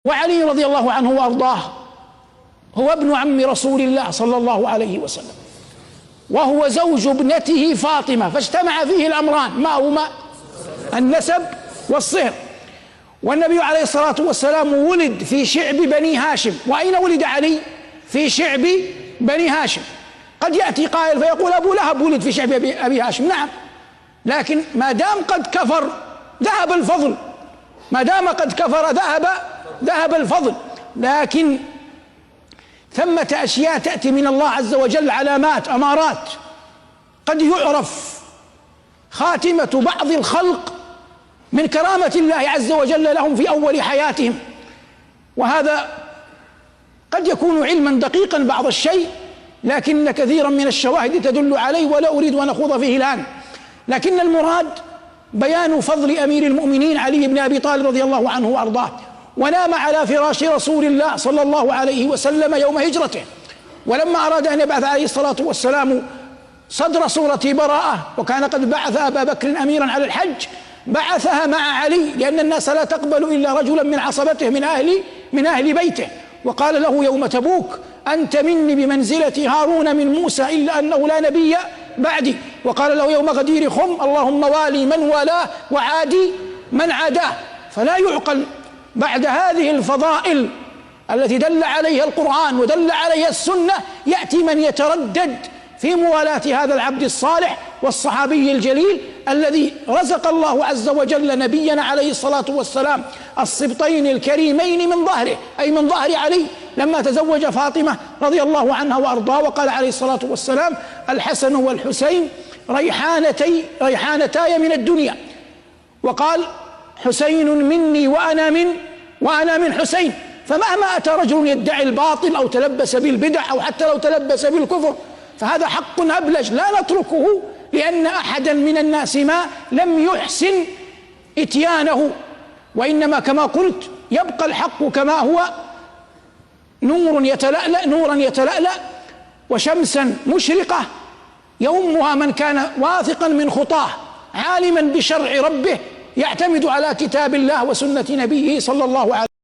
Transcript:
وعلي رضي الله عنه وأرضاه هو ابن عم رسول الله صلى الله عليه وسلم، وهو زوج ابنته فاطمة، فاجتمع فيه الأمران، ما هما؟ النسب والصهر. والنبي عليه الصلاة والسلام ولد في شعب بني هاشم. وأين ولد علي؟ في شعب بني هاشم. قد يأتي قائل فيقول أبو لهب ولد في شعب أبي هاشم، نعم، لكن ما دام قد كفر ذهب الفضل، ما دام قد كفر ذهب الفضل. لكن ثمة أشياء تأتي من الله عز وجل، علامات، أمارات، قد يعرف خاتمة بعض الخلق من كرامة الله عز وجل لهم في أول حياتهم، وهذا قد يكون علما دقيقا بعض الشيء، لكن كثيرا من الشواهد تدل عليه، ولا أريد أن أخوض فيه الآن. لكن المراد بيان فضل أمير المؤمنين علي بن أبي طالب رضي الله عنه وأرضاه. ونام على فراش رسول الله صلى الله عليه وسلم يوم هجرته، ولما أراد أن يبعث عليه الصلاة والسلام صدر سورة براءة، وكان قد بعث أبا بكر أميرا على الحج، بعثها مع علي، لأن الناس لا تقبل إلا رجلا من عصبته من أهل بيته. وقال له يوم تبوك: أنت مني بمنزلة هارون من موسى، إلا أنه لا نبي بعدي. وقال له يوم غدير خم: اللهم والي من والاه وعادي من عاداه. فلا يعقل بعد هذه الفضائل التي دل عليها القرآن ودل عليها السنة يأتي من يتردد في موالاة هذا العبد الصالح والصحابي الجليل الذي رزق الله عز وجل نبينا عليه الصلاة والسلام السبطين الكريمين من ظهره، أي من ظهر علي، لما تزوج فاطمة رضي الله عنها وأرضاه. وقال عليه الصلاة والسلام: الحسن والحسين ريحانتاي من الدنيا. وقال: حسين مني وأنا من حسين. فمهما أتى رجل يدعي الباطل أو تلبس بالبدع أو حتى لو تلبس بالكفر فهذا حق أبلج لا نتركه، لأن أحدا من الناس ما لم يحسن إتيانه، وإنما كما قلت يبقى الحق كما هو، نورا يتلألأ وشمسا مشرقة يومها من كان واثقا من خطاه، عالما بشرع ربه، يعتمد على كتاب الله وسنة نبيه صلى الله عليه وسلم.